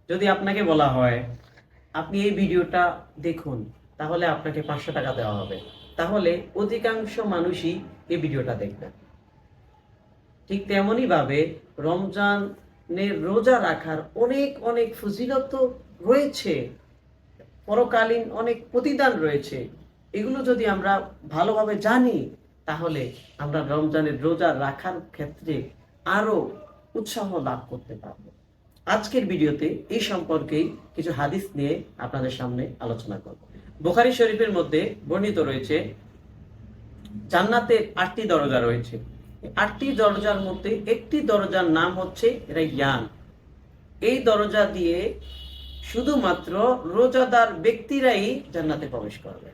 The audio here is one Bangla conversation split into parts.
যদি আপনাকে বলা হয় আপনি এই ভিডিওটা দেখুন, তাহলে আপনাকে 500 টাকা দেওয়া হবে, তাহলে অধিকাংশ মানুষই এই ভিডিওটা দেখবেন। ঠিক তেমনই ভাবে রমজানের রোজা রাখার অনেক অনেক ফজিলত রয়েছে, পরকালীন অনেক প্রতিদান রয়েছে। এগুলো যদি আমরা ভালোভাবে জানি, তাহলে আমরা রমজানের রোজা রাখার ক্ষেত্রে আরো উৎসাহ লাভ করতে পারবো। আজকের ভিডিওতে এই সম্পর্কেই কিছু হাদিস নিয়ে আপনাদের সামনে আলোচনা করব। বুখারী শরীফের মধ্যে বর্ণিত রয়েছে জান্নাতের 8টি দরজা রয়েছে। 8টি দরজার মধ্যে একটি দরজার নাম হচ্ছে রাইয়ান। এই দরজা দিয়ে শুধুমাত্র রোজাদার ব্যক্তিরাই জান্নাতে প্রবেশ করবে।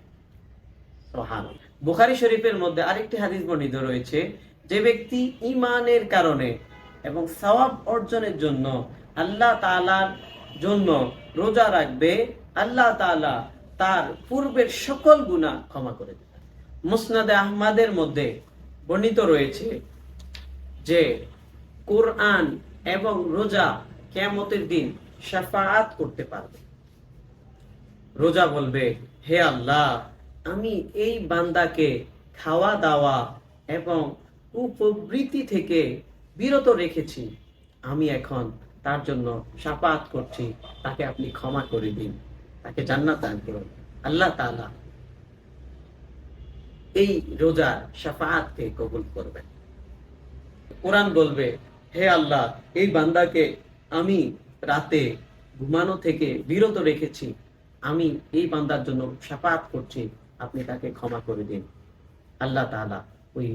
সুবহানাল্লাহ। বুখারী শরীফের মধ্যে আরেকটি হাদিস বর্ণিত রয়েছে, যে ব্যক্তি ঈমানের কারণে এবং সওয়াব অর্জনের জন্য আল্লাহ তাআলার জন্য রোজা রাখবে, আল্লাহ তাআলা তার পূর্বের সকল গুনাহ ক্ষমা করে দেবেন। মুসনাদে আহমদের মধ্যে বর্ণিত রয়েছে যে কোরআন এবং রোজা কিয়ামতের দিন শাফাআত করতে পারবে। রোজা বলবে, হে আল্লাহ, আমি এই বান্দাকে খাওয়া দাওয়া এবং কুপ্রবৃত্তি থেকে বিরত রেখেছি, আমি এখন তার জন্য শাফাআত করছি, তাকে আপনি ক্ষমা করে দিন, তাকে জান্নাত দান করুন। আল্লাহ তাআলা এই রোজার শাফাআতকে কবুল করবেন। কোরআন বলবে, হে আল্লাহ, এই বান্দাকে আমি রাতে ঘুমানো থেকে বিরত রেখেছি, আমি এই বান্দার জন্য শাফাআত করছি, আপনি তাকে ক্ষমা করে দিন। আল্লাহ তাআলা ওই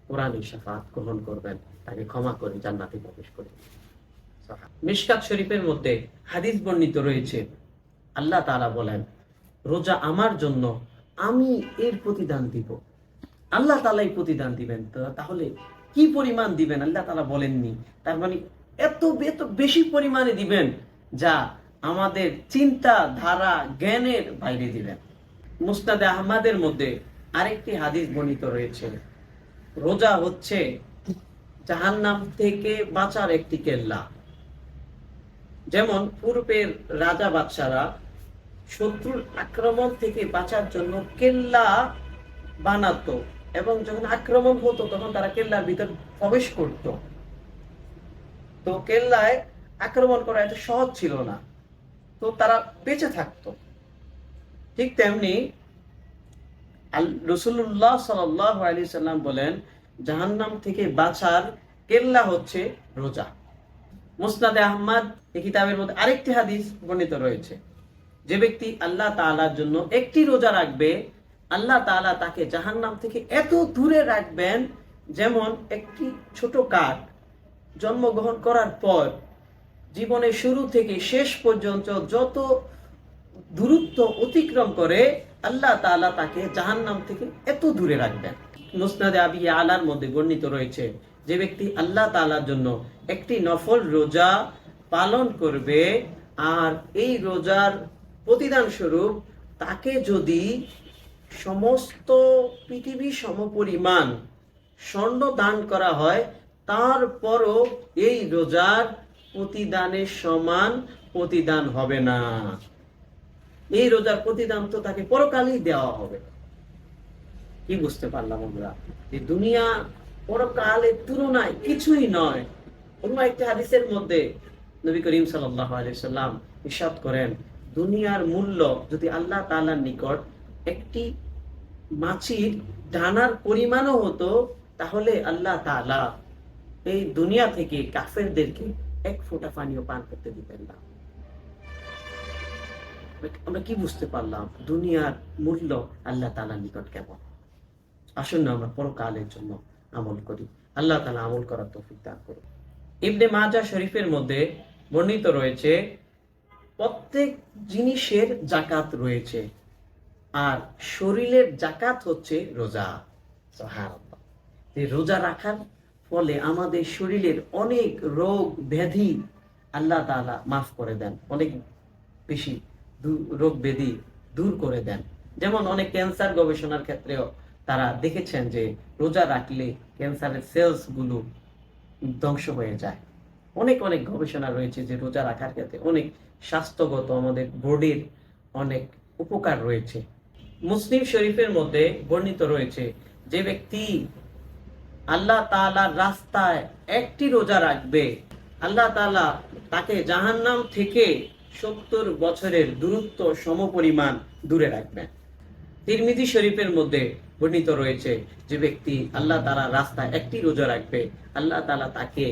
কোরআনের শাফাআত গ্রহণ করবেন, তাকে ক্ষমা করে জান্নাতে প্রবেশ করবেন। মিশকাত শরীফের মধ্যে হাদিস বর্ণিত রয়েছে, আল্লাহ তাআলা বলেন, রোজা আমার জন্য, আমি এর প্রতিদান দিব। আল্লাহ তাআলাই প্রতিদান দিবেন, তাহলে কি পরিমাণ দিবেন আল্লাহ তাআলা বলেননি। তার মানে এত এত বেশি পরিমাণে দিবেন যা আমাদের চিন্তা ধারা জ্ঞানের বাইরে দিবেন। মুসনাদে আহমদের মধ্যে আরেকটি হাদিস বর্ণিত রয়েছে, রোজা হচ্ছে জাহান্নাম থেকে বাঁচার একটি কেল্লা। যেমন পূর্বের রাজা বাদশারা শত্রুর আক্রমণ থেকে বাঁচার জন্য কেল্লা বানাতো, এবং যখন আক্রমণ হতো তখন তারা কেল্লার ভিতর প্রবেশ করত। তো কেল্লায় আক্রমণ করা এত সহজ ছিল না, তো তারা বেঁচে থাকতো। ঠিক তেমনি রাসূলুল্লাহ সাল্লাল্লাহু আলাইহি সাল্লাম বলেন, জাহান্নাম থেকে বাঁচার কেল্লা হচ্ছে রোজা। মুসনাদে আহমদ এই কিতাবের মধ্যে আরেকটি হাদিস বর্ণিত রয়েছে, যে ব্যক্তি আল্লাহ তাআলার জন্য একটি রোজা রাখবে, আল্লাহ তাআলা তাকে জাহান্নাম থেকে এত দূরে রাখবেন, যেমন একটি ছোট কাক জন্মগ্রহণ করার পর জীবনের শুরু থেকে শেষ পর্যন্ত যত দূরত্ব অতিক্রম করে, আল্লাহ তাআলা তাকে জাহান্নাম থেকে এত দূরে রাখবেন। মুসনাদে আবি আলার মধ্যে বর্ণিত রয়েছে, যে ব্যক্তি আল্লাহ তাআলার জন্য একটি নফল রোজা পালন করবে, আর এই রোজার প্রতিদান স্বরূপ তাকে যদি সমস্ত পৃথিবী সমপরিমাণ স্বর্ণ দান করা হয়, তারপরও এই রোজার প্রতিদানের সমান প্রতিদান হবে না। এই রোজার প্রতিদান তো তাকে পরকালেই দেওয়া হবে। কি বুঝতে পারলাম আমরা, যে দুনিয়া পরকালের তুলনায় কিছুই নয়। অন্য একটি হাদিসের মধ্যে নবী করিম সাল্লাল্লাহু আলাইহি সাল্লাম ইরশাদ করেন, দুনিয়ার মূল্য যদি আল্লাহ তাআলার নিকট একটি মাছির ডানার পরিমাণও হতো, তাহলে আল্লাহ তাআলা এই দুনিয়া থেকে কাফেরদেরকে এক ফোঁটা পানিও পান করতে দিতেন না। আমরা কি বুঝতে পারলাম দুনিয়ার মূল্য আল্লাহ তাআলার নিকট কেমন। আসুন না আমরা পরকালের জন্য আমল করি, আল্লাহ তাআলা আমল করার তৌফিক দান করুন। ইবনে মাজাহ শরীফের মধ্যে বর্ণিত রয়েছে, প্রত্যেক জিনিসের যাকাত রয়েছে, আর শরীরের যাকাত হচ্ছে রোজা। সুবহানাল্লাহ। এই রোজা রাখার ফলে আমাদের শরীরের অনেক রোগ ব্যাধি আল্লাহ তাআলা মাফ করে দেন, অনেক বেশি রোগ ব্যাধি দূর করে দেন। যেমন অনেক ক্যান্সার গবেষণার ক্ষেত্রেও তারা দেখেছেন যে রোজা রাখলে ক্যান্সারের সেলস গুলো ধ্বংস হয়ে যায়। অনেক অনেক গবেষণা রয়েছে যে রোজা রাখার ক্ষেত্রে অনেক স্বাস্থ্যগত আমাদের বডির অনেক উপকার রয়েছে। মুসলিম শরীফের মধ্যে বর্ণিত রয়েছে যে ব্যক্তি আল্লাহ তাআলার রাস্তায় একটি রোজা রাখবে, আল্লাহ তাআলা তাকে জাহান্নাম থেকে 70 বছরের দূরত্ব সমপরিমাণ দূরে রাখবেন। তিরমিজি শরীফের মধ্যে বর্ণিত রয়েছে যে ব্যক্তি আল্লাহ তাআলার রাস্তায় একটি রোজা রাখবে, আল্লাহ তাআলা তাকে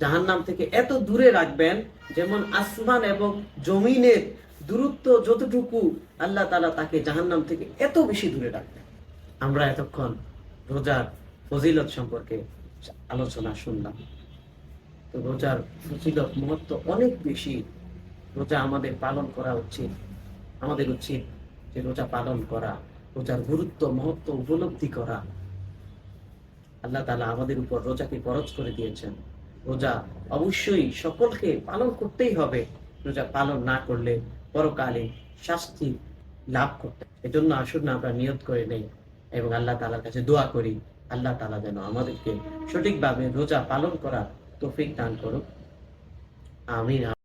জাহান্নাম থেকে এত দূরে রাখবেন যেমন আসমান এবং জমিনের দূরত্ব যতটুকু, আল্লাহ তাআলা তাকে জাহান্নাম থেকে এত বেশি দূরে রাখবেন। আমরা এতক্ষণ রোজার ফজিলত সম্পর্কে আলোচনা শুনলাম। তো রোজার ফজিলত মহত্ব অনেক বেশি। রোজা আমাদের পালন করা উচিত। আমাদের উচিত যে রোজা পালন করা, রোজার গুরুত্ব মহত্ব উপলব্ধি করা। আল্লাহ তাআলা আমাদের উপর রোজাকে ফরজ করে দিয়েছেন। রোজা অবশ্যই সকলকে পালন করতেই হবে। রোজা পালন না করলে পরকালে শাস্তি লাভ করতে। এজন্য আসুন না আমরা নিয়ত করে নেই এবং আল্লাহ তাআলার কাছে দোয়া করি, আল্লাহ তাআলা যেন আমাদেরকে সঠিকভাবে রোজা পালন করার তৌফিক দান করুক। আমিন।